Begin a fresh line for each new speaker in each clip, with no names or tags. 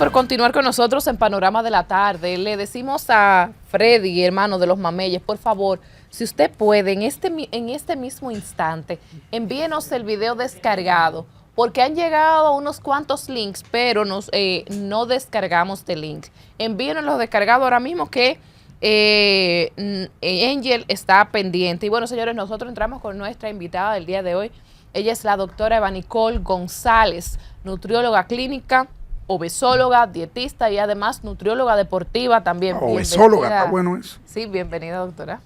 por continuar con nosotros en Panorama de la Tarde. Le decimos a Freddy, hermano de los Mameyes, por favor, si usted puede, en este mismo instante, envíenos el video descargado, porque han llegado unos cuantos links, pero no descargamos de links. Envíenos los descargados ahora mismo que Angel está pendiente. Y bueno, señores, nosotros entramos con nuestra invitada del día de hoy. Ella es la doctora Eva Nicole González, nutrióloga clínica, obesóloga, dietista y además nutrióloga deportiva también.
Obesóloga, está bueno eso.
Sí, bienvenida, doctora.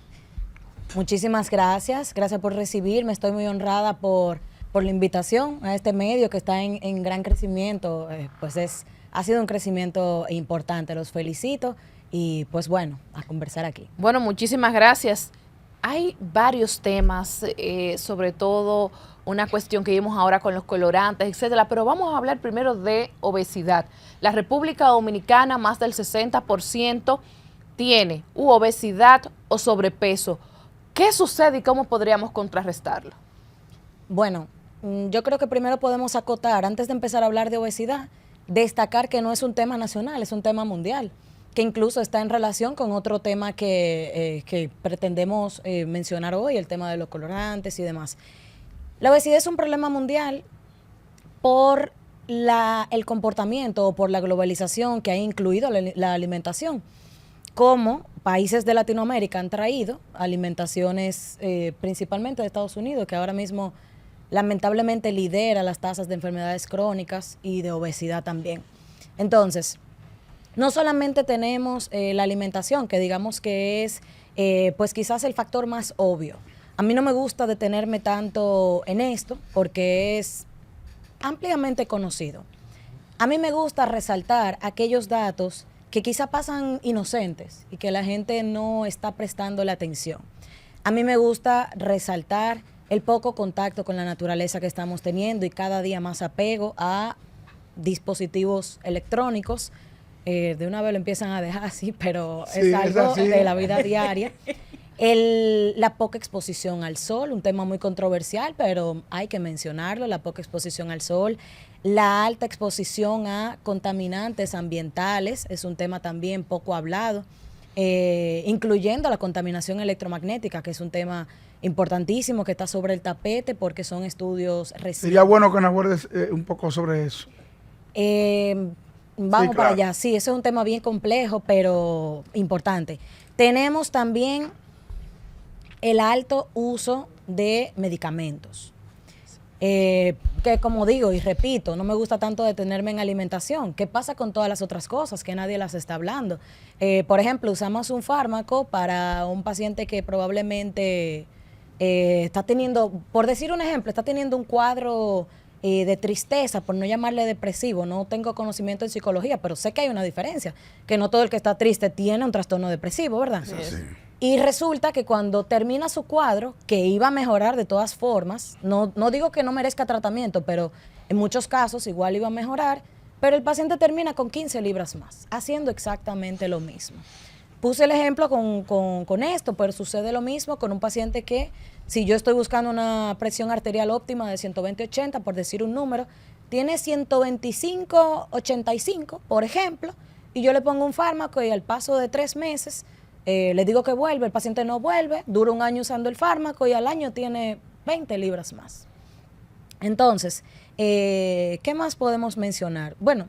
Muchísimas gracias por recibirme. Estoy muy honrada por la invitación a este medio que está en gran crecimiento. Ha sido un crecimiento importante. Los felicito y pues bueno, a conversar aquí.
Bueno, muchísimas gracias. Hay varios temas, sobre todo una cuestión que vimos ahora con los colorantes, etcétera, pero vamos a hablar primero de obesidad. La República Dominicana, más del 60% tiene obesidad o sobrepeso. ¿Qué sucede y cómo podríamos contrarrestarlo?
Bueno, yo creo que primero podemos acotar, antes de empezar a hablar de obesidad, destacar que no es un tema nacional, es un tema mundial, que incluso está en relación con otro tema que pretendemos mencionar hoy, el tema de los colorantes y demás. La obesidad es un problema mundial por el comportamiento o por la globalización que ha incluido la alimentación. Como países de Latinoamérica han traído alimentaciones principalmente de Estados Unidos, que ahora mismo lamentablemente lidera las tasas de enfermedades crónicas y de obesidad también. Entonces, no solamente tenemos la alimentación, que digamos que es pues quizás el factor más obvio. A mí no me gusta detenerme tanto en esto porque es ampliamente conocido. A mí me gusta resaltar aquellos datos que quizá pasan inocentes y que la gente no está prestando la atención. A mí me gusta resaltar el poco contacto con la naturaleza que estamos teniendo y cada día más apego a dispositivos electrónicos. De una vez lo empiezan a dejar así, pero sí, es algo de la vida diaria. La poca exposición al sol, un tema muy controversial, pero hay que mencionarlo, la poca exposición al sol. La alta exposición a contaminantes ambientales es un tema también poco hablado, incluyendo la contaminación electromagnética, que es un tema importantísimo que está sobre el tapete porque son estudios recientes.
Sería bueno que nos abordes un poco sobre eso.
Vamos sí, para allá, sí, eso es un tema bien complejo, pero importante. Tenemos también el alto uso de medicamentos. Que como digo y repito, no me gusta tanto detenerme en alimentación. ¿Qué pasa con todas las otras cosas que nadie las está hablando? Por ejemplo, usamos un fármaco para un paciente que probablemente está teniendo, por decir un ejemplo, está teniendo un cuadro de tristeza, por no llamarle depresivo. No tengo conocimiento en psicología, pero sé que hay una diferencia, que no todo el que está triste tiene un trastorno depresivo, ¿verdad?
Sí.
Y resulta que cuando termina su cuadro, que iba a mejorar de todas formas, no digo que no merezca tratamiento, pero en muchos casos igual iba a mejorar, pero el paciente termina con 15 libras más, haciendo exactamente lo mismo. Puse el ejemplo con esto, pero sucede lo mismo con un paciente que, si yo estoy buscando una presión arterial óptima de 120/80, por decir un número, tiene 125/85, por ejemplo, y yo le pongo un fármaco y al paso de 3 meses, le digo que vuelve, el paciente no vuelve, dura un año usando el fármaco y al año tiene 20 libras más. Entonces, ¿qué más podemos mencionar? Bueno,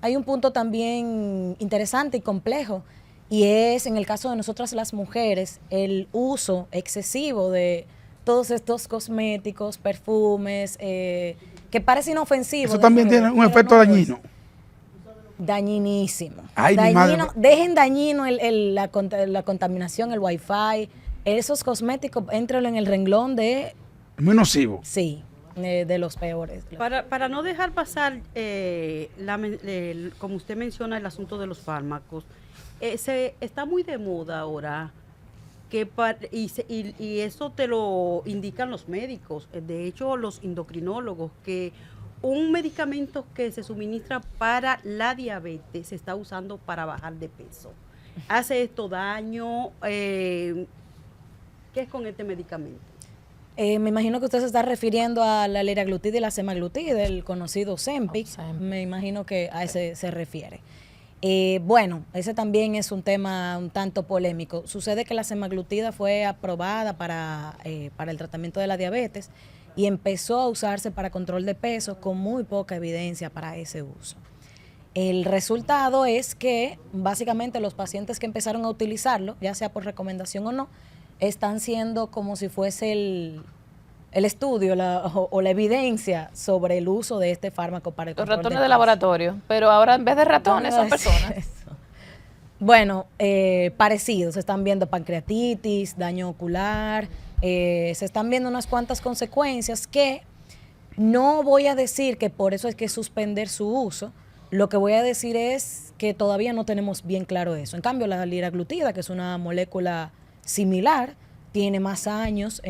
hay un punto también interesante y complejo, y es en el caso de nosotras las mujeres, el uso excesivo de todos estos cosméticos, perfumes, que parecen inofensivos.
Eso también tiene un efecto dañino.
Dañinísimo.
Ay,
dañino, dejen dañino la contaminación, el wifi, esos cosméticos, éntrenlo en el renglón de...
Muy nocivo.
Sí, de los peores.
Para no dejar pasar, como usted menciona, el asunto de los fármacos, está muy de moda ahora, y eso te lo indican los médicos, de hecho los endocrinólogos, que un medicamento que se suministra para la diabetes se está usando para bajar de peso. ¿Hace esto daño? ¿Qué es con este medicamento?
Me imagino que usted se está refiriendo a la liraglutida y la semaglutida, el conocido Ozempic. Me imagino que a ese se refiere. Bueno, ese también es un tema un tanto polémico. Sucede que la semaglutida fue aprobada para el tratamiento de la diabetes y empezó a usarse para control de peso con muy poca evidencia para ese uso. El resultado es que básicamente los pacientes que empezaron a utilizarlo, ya sea por recomendación o no, están siendo como si fuese el estudio o la evidencia sobre el uso de este fármaco para el
Los
control
ratones
de
de laboratorio, pero ahora en vez de ratones son personas.
Bueno, parecidos. Se están viendo pancreatitis, daño ocular, se están viendo unas cuantas consecuencias que no voy a decir que por eso hay que suspender su uso. Lo que voy a decir es que todavía no tenemos bien claro eso. En cambio, la liraglutida, que es una molécula similar, tiene más años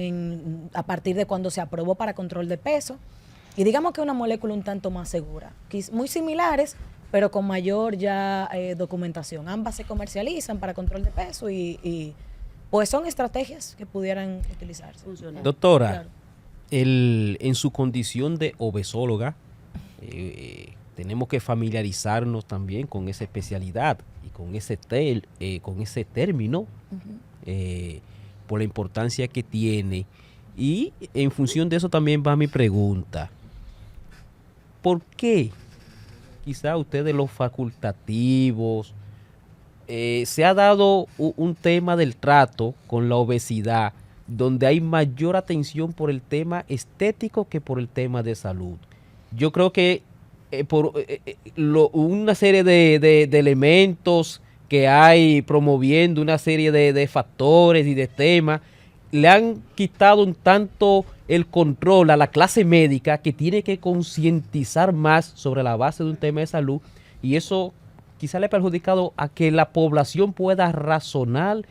a partir de cuando se aprobó para control de peso, y digamos que es una molécula un tanto más segura, muy similares, pero con mayor ya documentación. Ambas se comercializan para control de peso y pues son estrategias que pudieran utilizarse.
Doctora,
Claro.
en su condición de obesóloga, tenemos que familiarizarnos también con esa especialidad y con ese término, por la importancia que tiene. Y en función de eso también va mi pregunta. ¿Por qué quizá ustedes los facultativos se ha dado un tema del trato con la obesidad donde hay mayor atención por el tema estético que por el tema de salud? Yo creo que una serie de elementos que hay promoviendo una serie de factores y de temas le han quitado un tanto el control a la clase médica, que tiene que concientizar más sobre la base de un tema de salud, y eso quizá le ha perjudicado a que la población pueda razonar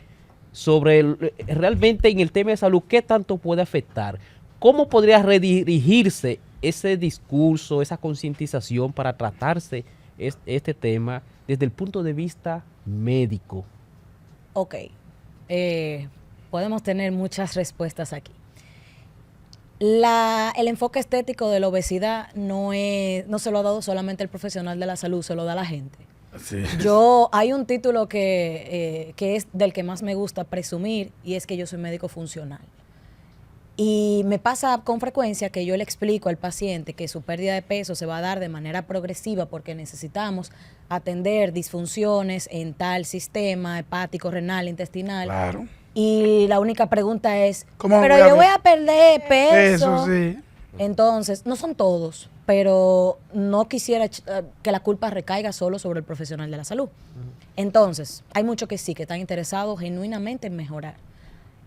sobre realmente en el tema de salud qué tanto puede afectar. ¿Cómo podría redirigirse ese discurso, esa concientización para tratarse este tema desde el punto de vista médico?
Ok, podemos tener muchas respuestas aquí. El enfoque estético de la obesidad no se lo ha dado solamente el profesional de la salud, se lo da la gente.
Sí.
Hay un título que es del que más me gusta presumir, y es que yo soy médico funcional. Y me pasa con frecuencia que yo le explico al paciente que su pérdida de peso se va a dar de manera progresiva porque necesitamos atender disfunciones en tal sistema hepático, renal, intestinal.
Claro.
Y la única pregunta es,
¿Cómo
pero
voy a
yo
ver?
voy a perder peso.
Eso sí.
Entonces, no son todos, pero no quisiera que la culpa recaiga solo sobre el profesional de la salud. Entonces, hay muchos que sí, que están interesados genuinamente en mejorar.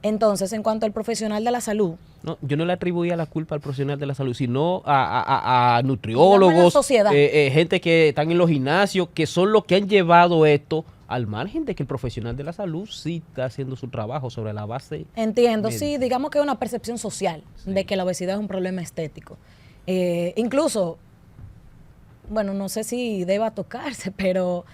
Entonces, en cuanto al profesional de la salud,
No, yo no le atribuía la culpa al profesional de la salud, sino a
Digamos,
nutriólogos,
la sociedad.
Gente que están en los gimnasios, que son los que han llevado esto al margen de que el profesional de la salud sí está haciendo su trabajo sobre la base.
entiendo,
médica.
sí, digamos que es una percepción social de que la obesidad es un problema estético. Incluso, bueno, no sé si deba tocarse, pero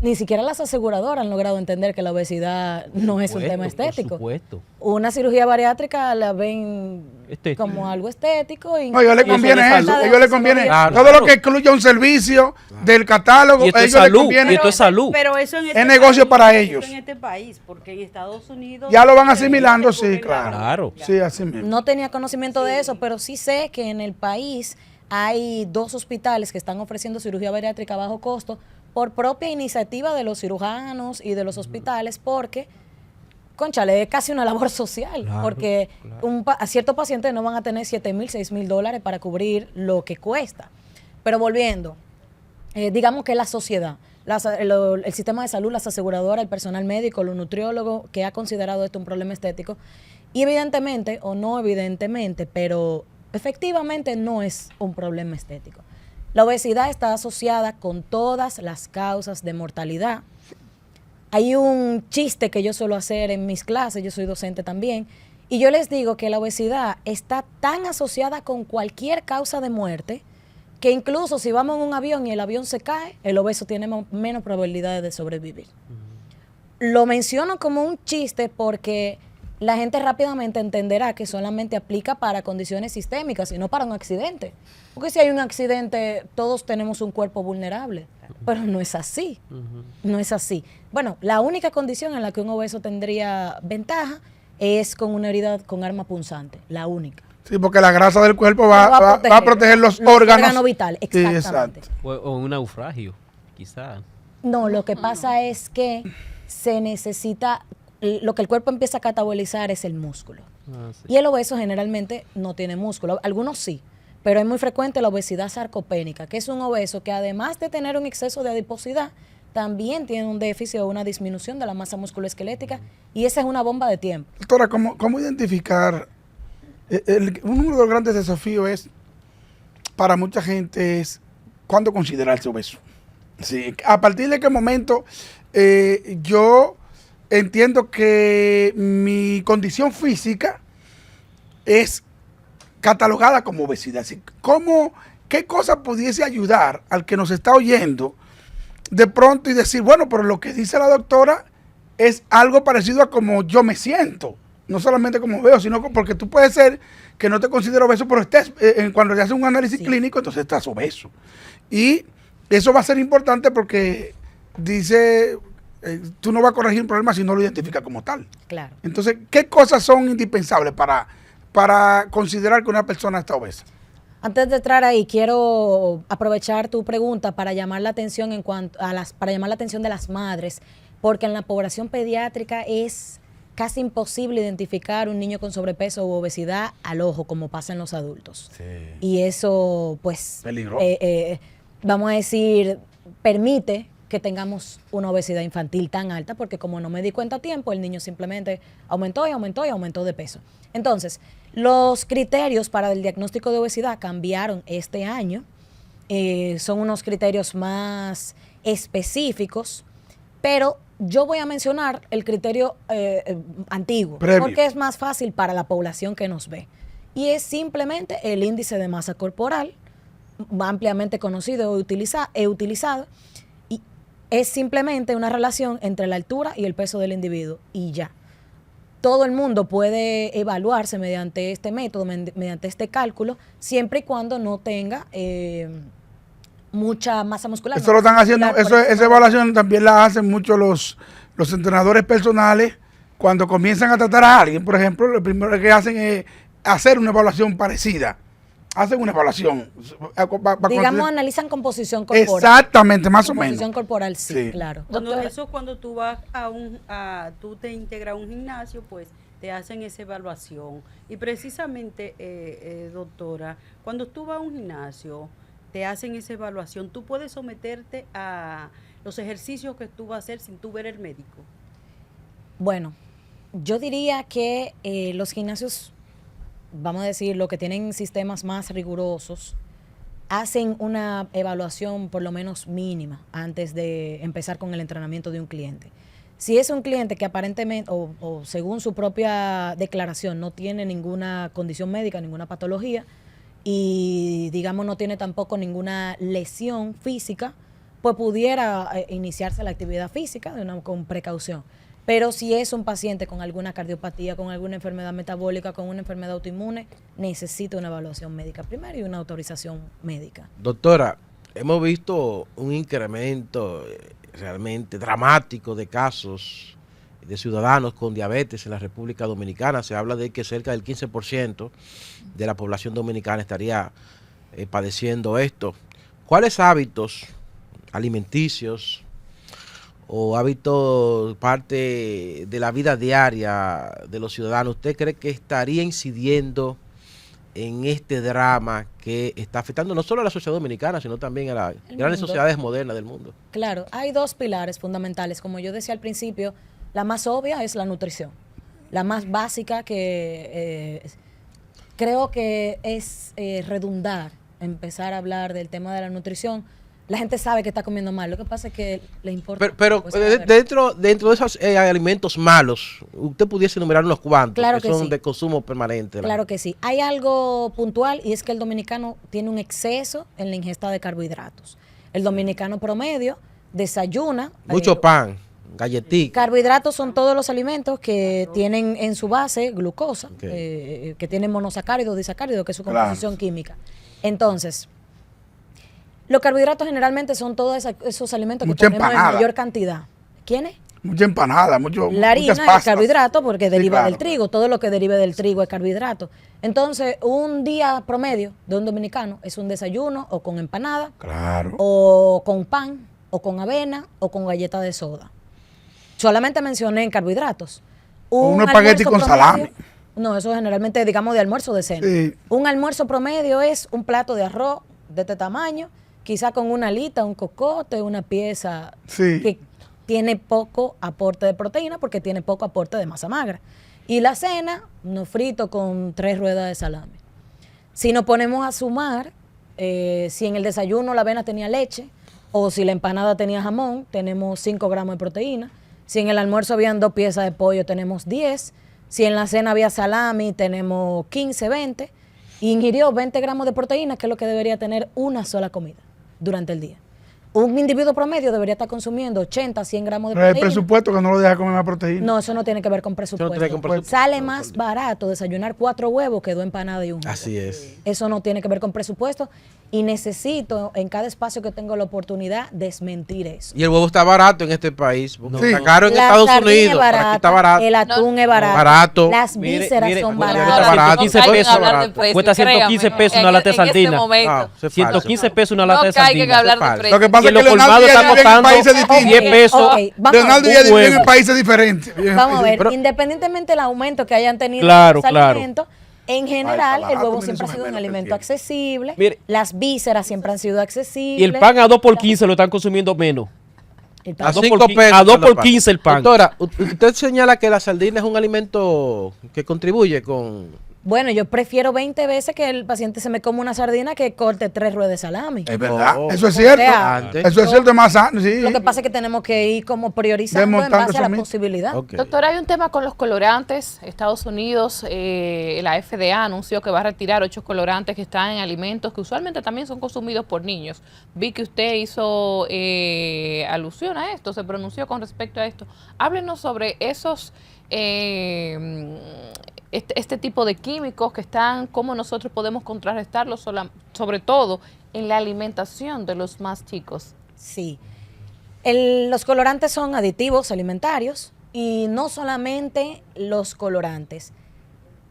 ni siquiera las aseguradoras han logrado entender que la obesidad no es un tema estético.
Por supuesto.
Una cirugía bariátrica la ven
Estético.
como algo estético. Y
No, a ellos le
Y eso
conviene
de
eso.
salud.
A ellos le conviene
Claro,
todo
claro.
lo que incluya un servicio del catálogo.
Y esto
A
es
ellos le
salud,
conviene.
y esto es salud.
Pero eso en
Es negocio para
eso
ellos.
en este país, porque en Estados Unidos
Ya lo van asimilando, sí,
Claro.
claro. Sí, así mismo.
no tenía conocimiento de eso, pero sí sé que en el país hay 2 hospitales que están ofreciendo cirugía bariátrica a bajo costo por propia iniciativa de los cirujanos y de los hospitales, porque, cónchale, es casi una labor social,
Claro,
porque
claro.
a ciertos pacientes no van a tener $7,000, $6,000 para cubrir lo que cuesta. Pero volviendo, digamos que la sociedad, el sistema de salud, las aseguradoras, el personal médico, los nutriólogos, que ha considerado esto un problema estético, y evidentemente, o no evidentemente, pero efectivamente no es un problema estético. La obesidad está asociada con todas las causas de mortalidad. Hay un chiste que yo suelo hacer en mis clases, yo soy docente también, y yo les digo que la obesidad está tan asociada con cualquier causa de muerte que incluso si vamos en un avión y el avión se cae, el obeso tiene menos probabilidades de sobrevivir. Lo menciono como un chiste porque la gente rápidamente entenderá que solamente aplica para condiciones sistémicas y no para un accidente. Porque si hay un accidente, todos tenemos un cuerpo vulnerable, pero no es así. No es así. Bueno, la única condición en la que un obeso tendría ventaja es con una herida con arma punzante, la única.
Sí, porque la grasa del cuerpo va a proteger los órganos.
Vital,
Sí,
exactamente.
exacto.
O un naufragio, quizá.
No, lo que pasa es que se necesita, lo que el cuerpo empieza a catabolizar es el músculo.
Sí.
Y el obeso generalmente no tiene músculo, algunos sí, pero es muy frecuente la obesidad sarcopénica, que es un obeso que además de tener un exceso de adiposidad, también tiene un déficit o una disminución de la masa musculoesquelética, y esa es una bomba de tiempo.
Doctora, ¿cómo identificar? Uno de los grandes desafíos es, para mucha gente, es cuándo considerarse obeso. Sí, a partir de qué momento yo entiendo que mi condición física es catalogada como obesidad. Así, ¿qué cosa pudiese ayudar al que nos está oyendo de pronto y decir, bueno, pero lo que dice la doctora es algo parecido a como yo me siento? No solamente como veo, sino porque tú puedes ser que no te considero obeso, pero estés, cuando te hacen un análisis clínico, entonces estás obeso. Y eso va a ser importante porque dice, tú no vas a corregir un problema si no lo identificas como tal.
Claro.
Entonces, ¿qué cosas son indispensables para considerar que una persona está obesa?
Antes de entrar ahí, quiero aprovechar tu pregunta para llamar la atención para llamar la atención de las madres, porque en la población pediátrica es casi imposible identificar un niño con sobrepeso u obesidad al ojo, como pasa en los adultos.
Sí.
Y eso, pues,
Peligroso.
vamos a decir, permite que tengamos una obesidad infantil tan alta, porque como no me di cuenta a tiempo, el niño simplemente aumentó y aumentó y aumentó de peso. Entonces, los criterios para el diagnóstico de obesidad cambiaron este año. Son unos criterios más específicos, pero yo voy a mencionar el criterio antiguo,
previo,
porque es más fácil para la población que nos ve. Y es simplemente el índice de masa corporal, ampliamente conocido e utilizado, y es simplemente una relación entre la altura y el peso del individuo, y ya. Todo el mundo puede evaluarse mediante este método, mediante este cálculo, siempre y cuando no tenga mucha masa muscular.
Eso lo están haciendo, esa evaluación también la hacen mucho los entrenadores personales cuando comienzan a tratar a alguien. Por ejemplo, lo primero que hacen es hacer una evaluación parecida. Hacen una evaluación.
Digamos, analizan composición corporal.
Exactamente, más o menos.
Composición corporal, sí, claro.
Cuando tú vas tú te integras a un gimnasio, pues te hacen esa evaluación. Y precisamente, doctora, cuando tú vas a un gimnasio, te hacen esa evaluación, tú puedes someterte a los ejercicios que tú vas a hacer sin tú ver el médico.
Bueno, yo diría que los gimnasios, vamos a decir, lo que tienen sistemas más rigurosos, hacen una evaluación por lo menos mínima antes de empezar con el entrenamiento de un cliente. Si es un cliente que aparentemente, o según su propia declaración, no tiene ninguna condición médica, ninguna patología, y digamos no tiene tampoco ninguna lesión física, pues pudiera iniciarse la actividad física con precaución. Pero si es un paciente con alguna cardiopatía, con alguna enfermedad metabólica, con una enfermedad autoinmune, necesita una evaluación médica primero y una autorización médica.
Doctora, hemos visto un incremento realmente dramático de casos de ciudadanos con diabetes en la República Dominicana. Se habla de que cerca del 15% de la población dominicana estaría padeciendo esto. ¿Cuáles hábitos alimenticios o hábitos parte de la vida diaria de los ciudadanos usted cree que estaría incidiendo en este drama que está afectando no solo a la sociedad dominicana, sino también a las grandes sociedades modernas del mundo?
Claro, hay dos pilares fundamentales. Como yo decía al principio, la más obvia es la nutrición. La más básica, que creo que es redundar empezar a hablar del tema de la nutrición. La gente sabe que está comiendo mal, lo que pasa es que le importa.
Pero dentro de esos alimentos malos, usted pudiese enumerar unos cuantos
claro
que son
sí.
de consumo permanente.
Claro que sí. Hay algo puntual y es que el dominicano tiene un exceso en la ingesta de carbohidratos. El dominicano promedio desayuna.
Mucho pan. galletica.
Carbohidratos son todos los alimentos que tienen en su base glucosa,
Ok.
que tienen monosacáridos, disacáridos, que es su
Claro.
composición química. Entonces, los carbohidratos generalmente son todos esos alimentos
Mucha
que ponemos en
empanada.
mayor cantidad. ¿Quiénes?
Mucha empanada,
La harina
muchas
es
pastas.
carbohidrato porque
Sí,
deriva
claro.
del trigo. Todo lo que derive del trigo es carbohidrato. Entonces, un día promedio de un dominicano es un desayuno o con empanada,
Claro.
o con pan, o con avena, o con galleta de soda. Solamente mencioné en carbohidratos.
O un
Un
espagueti
almuerzo
con salami.
No, eso generalmente, digamos, de almuerzo o de cena.
Sí.
Un almuerzo promedio es un plato de arroz de este tamaño, quizá con una alita, un cocote, una pieza
Sí.
que tiene poco aporte de proteína porque tiene poco aporte de masa magra. Y la cena, unos fritos con 3 ruedas de salami. Si nos ponemos a sumar, si en el desayuno la avena tenía leche o si la empanada tenía jamón, tenemos 5 gramos de proteína. Si en el almuerzo habían 2 piezas de pollo, tenemos 10. Si en la cena había salami, tenemos 15, 20. Y ingirió 20 gramos de proteína, que es lo que debería tener una sola comida durante el día. Un individuo promedio debería estar consumiendo 80, 100 gramos de
Pero el
proteína.
presupuesto que no lo deja comer más proteína.
No, eso no tiene que ver con presupuesto.
tiene que ver con presupuesto.
Sale más barato desayunar 4 huevos que 2 empanadas y un jugo.
Así es.
Eso no tiene que ver con presupuesto y necesito en cada espacio que tengo la oportunidad desmentir eso.
Y el huevo está barato en este país. Porque
Sí.
está caro en
La
Estados
sardina
Unidos.
es
Por aquí
barata,
está barato.
el atún es barato,
Barato.
las
Mire,
vísceras
mire,
son
bueno,
baratas.
está barato.
115
No caigan
pesos.
a hablar de precio,
Cuesta 115
créame,
pesos una lata de
en este
sardina.
momento.
Ah, eso es falso.
115 pesos una lata
No
de
caigan a
sardina.
hablar de
Falso.
precio.
Lo que pasa
Y
es que
en los
Leonardo
colmados
ya
están
vive en
costando
países distintos.
10 pesos.
Ok, vamos a
Leonardo
ver.
ya
un
vive en
huevo.
países diferentes. Vive en
Vamos a
países
ver, independientemente del aumento que hayan tenido
Claro,
los
claro.
alimentos, en general
barato,
el huevo
mire,
siempre ha
eso
sido
es
un
menos que
alimento
tiene.
accesible,
Mire.
las vísceras siempre han sido accesibles.
Y el pan a 2 por 15 lo están consumiendo menos.
El pan-
A
A 2
5
por
pesos.
a 2
cada
por
pan.
15 el pan.
Doctora, usted señala que la sardina es un alimento que contribuye con...
Bueno, yo prefiero 20 veces que el paciente se me coma una sardina que corte 3 ruedas de salami.
Es verdad,
Oh.
eso es cierto.
O sea,
Antes.
Eso es cierto, es más sano, sí.
Lo que pasa es que tenemos que ir como priorizando en
Desmontando
base a
eso
la
mismo.
posibilidad.
Ok.
Doctora, hay un tema con los colorantes. Estados Unidos, la FDA anunció que va a retirar 8 colorantes que están en alimentos que usualmente también son consumidos por niños. Vi que usted hizo alusión a esto, se pronunció con respecto a esto. Háblenos sobre esos, este tipo de químicos que están, cómo nosotros podemos contrarrestarlos, sobre todo en la alimentación de los más chicos.
Sí. Los colorantes son aditivos alimentarios y no solamente los colorantes.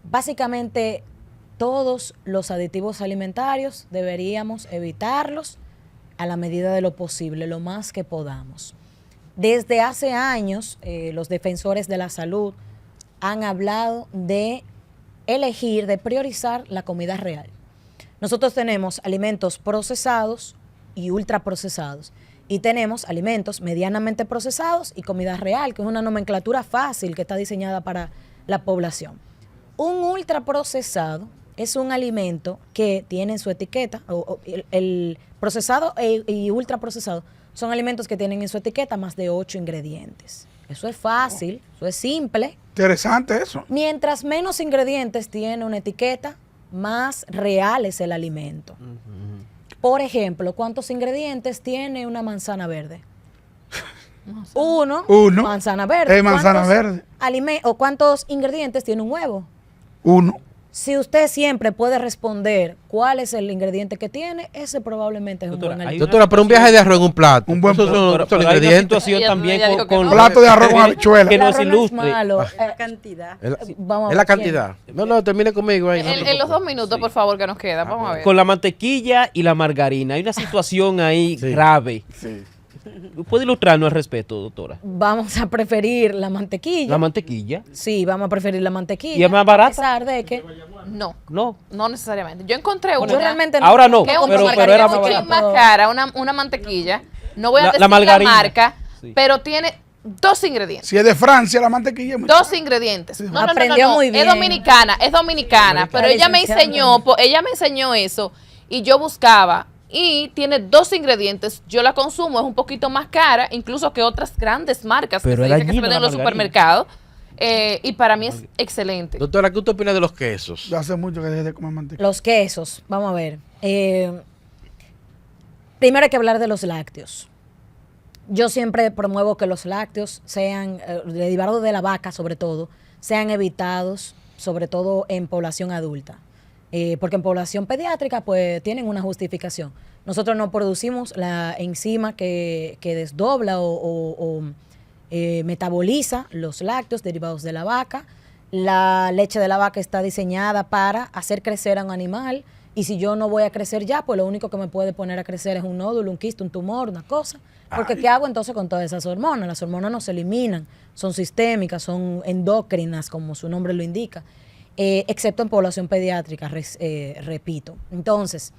Básicamente todos los aditivos alimentarios deberíamos evitarlos a la medida de lo posible, lo más que podamos. Desde hace años, los defensores de la salud han hablado de elegir, de priorizar la comida real. Nosotros tenemos alimentos procesados y ultraprocesados. Y tenemos alimentos medianamente procesados y comida real, que es una nomenclatura fácil que está diseñada para la población. Un ultraprocesado es un alimento que tiene en su etiqueta, el procesado y ultraprocesado son alimentos que tienen en su etiqueta más de 8 ingredientes. Eso es fácil, eso es simple.
Interesante eso.
Mientras menos ingredientes tiene una etiqueta, más real es el alimento. Por ejemplo, ¿cuántos ingredientes tiene una manzana verde? Uno. Manzana verde.
Manzana verde.
¿Cuántos ingredientes tiene un huevo?
1.
Si usted siempre puede responder cuál es el ingrediente que tiene, ese probablemente es
Doctora,
un buen
hay
alimento.
Doctora, pero un viaje de arroz en un plato.
Un buen
Esos son,
Pero
son
hay una
ingredientes.
situación
Ella
también
ya dijo que
con
no.
Plato de arroz con habichuela.
que
El
nos
arroz no es
ilustre.
malo.
La cantidad.
Vamos a
Es la
ver quién.
cantidad. No, termine conmigo ahí. no te
En los 2
preocupes.
minutos, por favor, que nos queda. Vamos a ver.
Con la mantequilla y la margarina. Hay una situación ahí
Sí.
grave.
Sí.
¿Puede ilustrarnos al respecto, doctora?
Vamos a preferir la mantequilla.
La mantequilla.
Sí, vamos a preferir la mantequilla.
¿Y es más barata?
A pesar de que
No,
No.
no necesariamente. Yo encontré una
yo realmente no
ahora no,
que es un
pero
margarina
era
un
más
chin
barato.
más cara, una mantequilla. No voy a
La
decir la
margarina.
marca,
Sí.
pero tiene 2 ingredientes.
Si es de Francia, la mantequilla es muy
2 ingredientes. No, no, no,
Aprendió
no,
muy
Es
bien.
es dominicana, pero ella me enseñó eso y yo buscaba y tiene 2 ingredientes. Yo la consumo, es un poquito más cara, incluso que otras grandes marcas
Pero
que,
es
se dice que se
dañina
venden en
la
los
margarina.
supermercados. Y para mí es excelente.
Doctora, ¿qué usted opina de los quesos?
Yo hace mucho que dejé de comer mantequilla.
los quesos, vamos a ver. Primero hay que hablar de los lácteos. Yo siempre promuevo que los lácteos sean, derivados de la vaca sobre todo, sean evitados, sobre todo en población adulta. Porque en población pediátrica pues tienen una justificación. Nosotros no producimos la enzima que desdobla o metaboliza los lácteos derivados de la vaca. La leche de la vaca está diseñada para hacer crecer a un animal, y si yo no voy a crecer ya, pues lo único que me puede poner a crecer es un nódulo, un quiste, un tumor, una cosa. Porque ¿qué hago entonces con todas esas hormonas? Las hormonas no se eliminan, son sistémicas, son endócrinas, como su nombre lo indica, excepto en población pediátrica, repito. Entonces,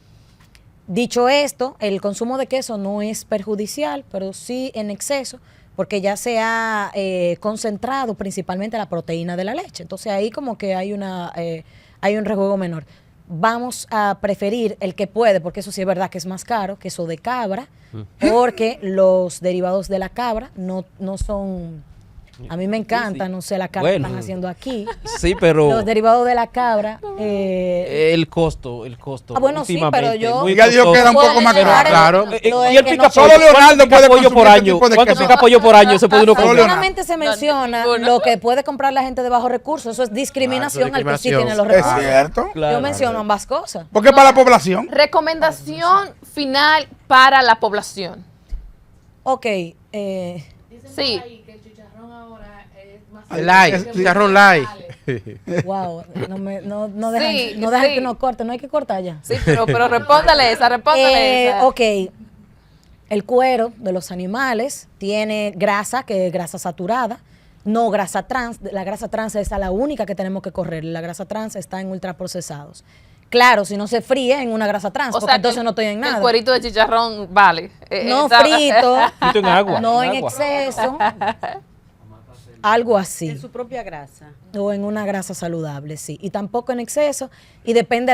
dicho esto, el consumo de queso no es perjudicial, pero sí en exceso, porque ya se ha concentrado principalmente la proteína de la leche. Entonces ahí como que hay un rejuego menor. Vamos a preferir el que puede, porque eso sí es verdad que es más caro, queso de cabra, porque los derivados de la cabra no son... A mí me encanta, no sé la cabra que están haciendo aquí.
Sí, pero...
Los derivados de la cabra...
el costo.
Bueno, sí, pero yo...
Ya dijo que era un poco más caro.
Claro.
Y el pica
Solo Leonardo puede
pollo por
consumir este
año.
tipo de
¿Cuánto
queso?
pica pollo por año se puede uno comprar?
Solamente se menciona lo que puede comprar la gente de bajos recursos. Eso es discriminación al que sí tiene los
Es
recursos.
cierto.
Yo menciono ambas cosas.
Porque para la población.
Recomendación final para la población.
Ok,
Sí.
Light, chicharrón light.
wow, no
Sí,
dejan
sí.
que uno corte, no hay que cortar ya.
Sí, pero respóndale esa.
Ok, el cuero de los animales tiene grasa, que es grasa saturada, no grasa trans. La grasa trans es la única que tenemos que correr. La grasa trans está en ultraprocesados. Claro, si no se fríe en una grasa trans, porque entonces no estoy en nada.
El cuerito de chicharrón vale.
No frito,
Frito en agua.
no en
agua.
exceso, algo así.
En su propia grasa.
O en una grasa saludable, sí. Y tampoco en exceso. Y depende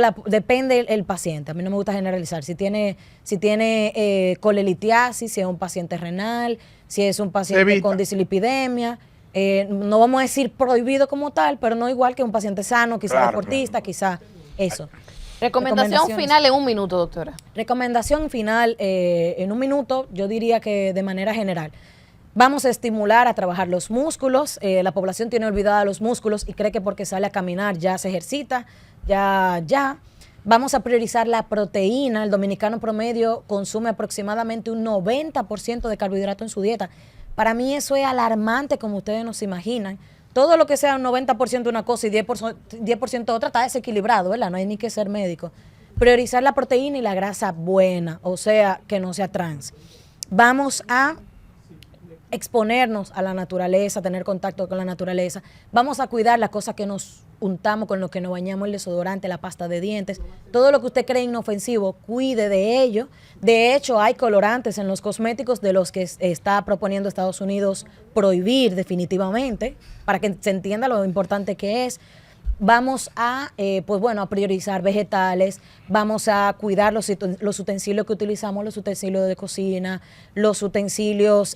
el paciente. A mí no me gusta generalizar. Si tiene colelitiasis, si es un paciente renal, si es un paciente
Evita.
con dislipidemia. No vamos a decir prohibido como tal, pero no igual que un paciente sano, quizá
Claro,
deportista, quizá eso.
Recomendación final en un minuto, doctora.
Recomendación final, en un minuto, yo diría que de manera general. Vamos a estimular a trabajar los músculos. La población tiene olvidada los músculos y cree que porque sale a caminar ya se ejercita, ya. Vamos a priorizar la proteína. El dominicano promedio consume aproximadamente un 90% de carbohidrato en su dieta. Para mí eso es alarmante, como ustedes no se imaginan. Todo lo que sea un 90% una cosa y 10% otra está desequilibrado, ¿verdad? No hay ni que ser médico. Priorizar la proteína y la grasa buena, o sea, que no sea trans. Vamos a exponernos a la naturaleza, tener contacto con la naturaleza. Vamos a cuidar las cosas que nos untamos, con lo que nos bañamos, el desodorante, la pasta de dientes. Todo lo que usted cree inofensivo, cuide de ello. De hecho, hay colorantes en los cosméticos de los que está proponiendo Estados Unidos prohibir definitivamente, para que se entienda lo importante que es. Vamos a, a priorizar vegetales, vamos a cuidar los utensilios que utilizamos, los utensilios de cocina, los utensilios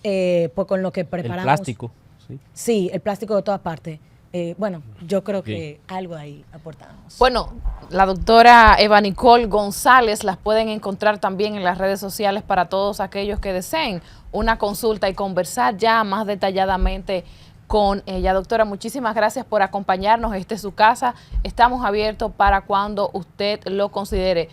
con los que preparamos.
El plástico. Sí.
Sí, el plástico de todas partes. Yo creo que algo ahí aportamos.
Bueno, la doctora Eva Nicole González las pueden encontrar también en las redes sociales para todos aquellos que deseen una consulta y conversar ya más detalladamente con ella. Doctora, muchísimas gracias por acompañarnos. Esta es su casa. Estamos abiertos para cuando usted lo considere.